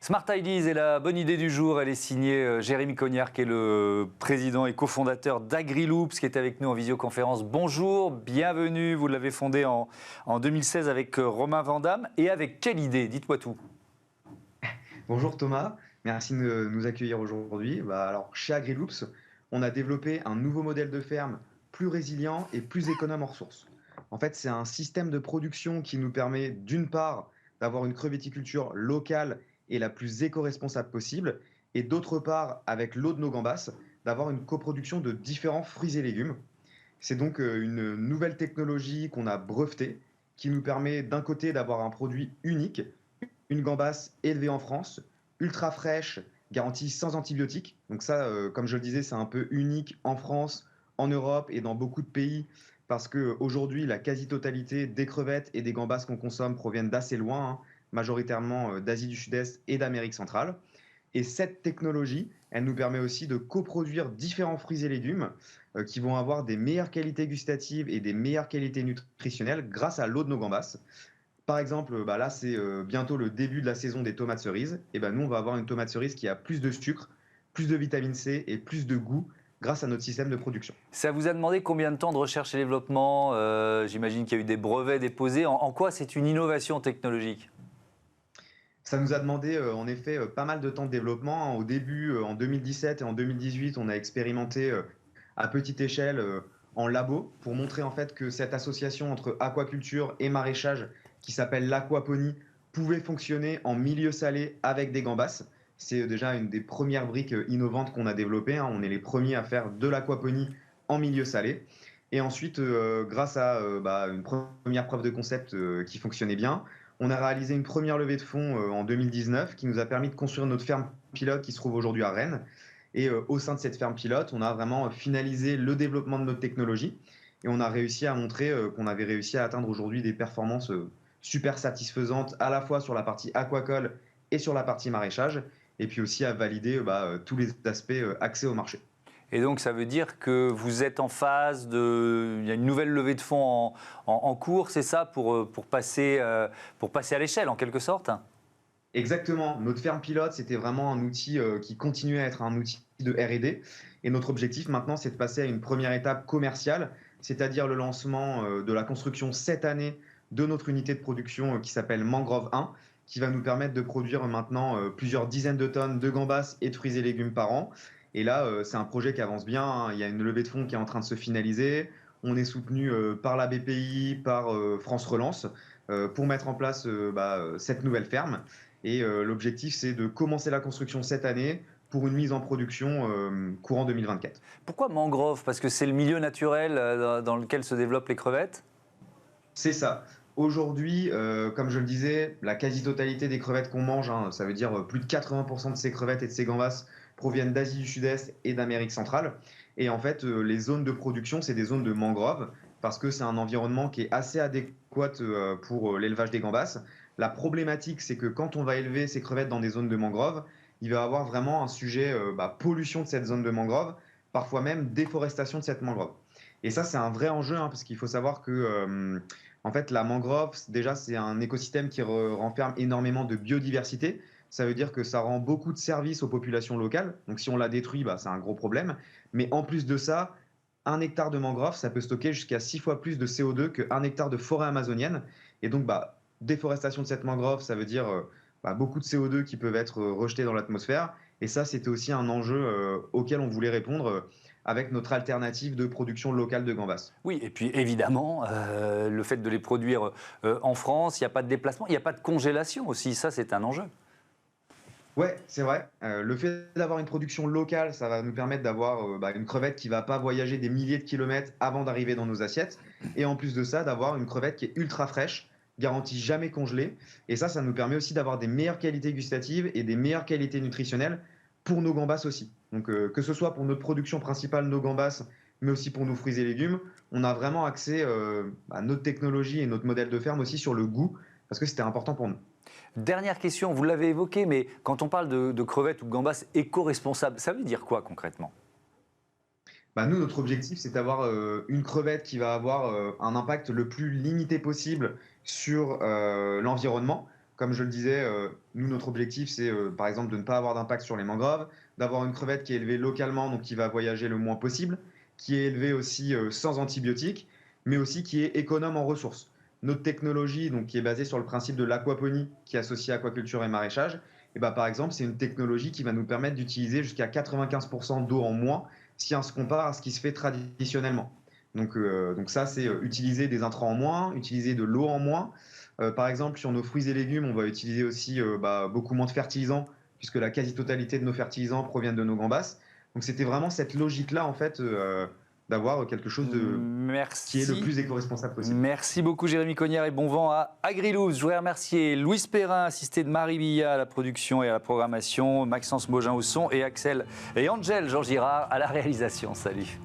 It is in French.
Smart Ideas est la bonne idée du jour. Elle est signée Jérémy Cognard, qui est le président et cofondateur d'AgriLoops, qui est avec nous en visioconférence. Bonjour, bienvenue. Vous l'avez fondé en 2016 avec Romain Vandamme. Et avec quelle idée? Dites-moi tout. Bonjour Thomas, merci de nous accueillir aujourd'hui. Alors, chez AgriLoops, on a développé un nouveau modèle de ferme plus résilient et plus économe en ressources. En fait, c'est un système de production qui nous permet d'une part d'avoir une crevetticulture locale et la plus éco-responsable possible, et d'autre part, avec l'eau de nos gambas, d'avoir une coproduction de différents fruits et légumes. C'est donc une nouvelle technologie qu'on a brevetée qui nous permet d'un côté d'avoir un produit unique, une gambasse élevée en France, ultra fraîche, garantie sans antibiotiques. Donc ça, comme je le disais, c'est un peu unique en France, en Europe et dans beaucoup de pays parce qu'aujourd'hui, la quasi-totalité des crevettes et des gambas qu'on consomme proviennent d'assez loin, hein, majoritairement d'Asie du Sud-Est et d'Amérique centrale. Et cette technologie, elle nous permet aussi de coproduire différents fruits et légumes qui vont avoir des meilleures qualités gustatives et des meilleures qualités nutritionnelles grâce à l'eau de nos gambas. Par exemple, là, c'est bientôt le début de la saison des tomates cerises. Et ben, nous, on va avoir une tomate cerise qui a plus de sucre, plus de vitamine C et plus de goût grâce à notre système de production. Ça vous a demandé combien de temps de recherche et développement? J'imagine qu'il y a eu des brevets déposés. En quoi c'est une innovation technologique? Ça nous a demandé en effet pas mal de temps de développement. Au début, en 2017 et en 2018, on a expérimenté à petite échelle en labo pour montrer en fait que cette association entre aquaculture et maraîchage qui s'appelle l'aquaponie pouvait fonctionner en milieu salé avec des gambas. C'est déjà une des premières briques innovantes qu'on a développées, hein. On est les premiers à faire de l'aquaponie en milieu salé. Et ensuite, grâce à une première preuve de concept qui fonctionnait bien, on a réalisé une première levée de fonds en 2019 qui nous a permis de construire notre ferme pilote qui se trouve aujourd'hui à Rennes. Et au sein de cette ferme pilote, on a vraiment finalisé le développement de notre technologie et on a réussi à montrer qu'on avait réussi à atteindre aujourd'hui des performances super satisfaisantes à la fois sur la partie aquacole et sur la partie maraîchage, et puis aussi à valider tous les aspects accès au marché. Et donc, ça veut dire que vous êtes en phase de... Il y a une nouvelle levée de fonds en cours, c'est ça, pour passer à l'échelle, en quelque sorte? Exactement. Notre ferme pilote, c'était vraiment un outil qui continuait à être un outil de R&D. Et notre objectif maintenant, c'est de passer à une première étape commerciale, c'est-à-dire le lancement de la construction cette année de notre unité de production qui s'appelle Mangrove 1, qui va nous permettre de produire maintenant plusieurs dizaines de tonnes de gambas et de fruits et légumes par an. Et là, c'est un projet qui avance bien, hein. Il y a une levée de fonds qui est en train de se finaliser. On est soutenu par la BPI, par France Relance, pour mettre en place cette nouvelle ferme. Et l'objectif, c'est de commencer la construction cette année pour une mise en production courant 2024. Pourquoi mangrove? Parce que c'est le milieu naturel dans lequel se développent les crevettes? C'est ça. Aujourd'hui, comme je le disais, la quasi-totalité des crevettes qu'on mange, hein, ça veut dire plus de 80% de ces crevettes et de ces gambas proviennent d'Asie du Sud-Est et d'Amérique centrale. Et en fait, les zones de production, c'est des zones de mangrove parce que c'est un environnement qui est assez adéquat pour l'élevage des gambas. La problématique, c'est que quand on va élever ces crevettes dans des zones de mangrove, il va y avoir vraiment un sujet pollution de cette zone de mangrove, parfois même déforestation de cette mangrove. Et ça, c'est un vrai enjeu, hein, parce qu'il faut savoir que en fait, la mangrove, déjà, c'est un écosystème qui renferme énormément de biodiversité. Ça veut dire que ça rend beaucoup de services aux populations locales. Donc, si on la détruit, c'est un gros problème. Mais en plus de ça, un hectare de mangrove, ça peut stocker jusqu'à 6 fois plus de CO2 qu'un hectare de forêt amazonienne. Et donc, déforestation de cette mangrove, ça veut dire beaucoup de CO2 qui peuvent être rejetés dans l'atmosphère. Et ça, c'était aussi un enjeu auquel on voulait répondre avec notre alternative de production locale de gambas. Oui, et puis évidemment, le fait de les produire en France, il n'y a pas de déplacement, il n'y a pas de congélation aussi, ça c'est un enjeu. Ouais, c'est vrai. Le fait d'avoir une production locale, ça va nous permettre d'avoir une crevette qui va pas voyager des milliers de kilomètres avant d'arriver dans nos assiettes. Et en plus de ça, d'avoir une crevette qui est ultra fraîche, garantie jamais congelée. Et ça nous permet aussi d'avoir des meilleures qualités gustatives et des meilleures qualités nutritionnelles pour nos gambas aussi. Donc que ce soit pour notre production principale, nos gambas, mais aussi pour nos fruits et légumes, on a vraiment accès à notre technologie et notre modèle de ferme aussi sur le goût, parce que c'était important pour nous. Dernière question, vous l'avez évoqué, mais quand on parle de crevettes ou de gambas éco-responsables, ça veut dire quoi concrètement? Nous, notre objectif, c'est d'avoir une crevette qui va avoir un impact le plus limité possible sur l'environnement. Comme je le disais, nous, notre objectif, c'est par exemple de ne pas avoir d'impact sur les mangroves, d'avoir une crevette qui est élevée localement, donc qui va voyager le moins possible, qui est élevée aussi sans antibiotiques, mais aussi qui est économe en ressources. Notre technologie, donc, qui est basée sur le principe de l'aquaponie, qui est associée à aquaculture et maraîchage, et bah, par exemple, c'est une technologie qui va nous permettre d'utiliser jusqu'à 95% d'eau en moins si on se compare à ce qui se fait traditionnellement. Donc ça, c'est utiliser des intrants en moins, utiliser de l'eau en moins. Par exemple, sur nos fruits et légumes, on va utiliser aussi beaucoup moins de fertilisants, puisque la quasi-totalité de nos fertilisants proviennent de nos gambas. Donc c'était vraiment cette logique-là, en fait, d'avoir quelque chose qui est le Merci. plus éco-responsable possible. Merci beaucoup Jérémy Cognard et bon vent à Agriloops. Je voudrais remercier Louise Perrin, assisté de Marie Villa à la production et à la programmation, Maxence Mogin au son et Axel et Angel Jean Girard à la réalisation. Salut.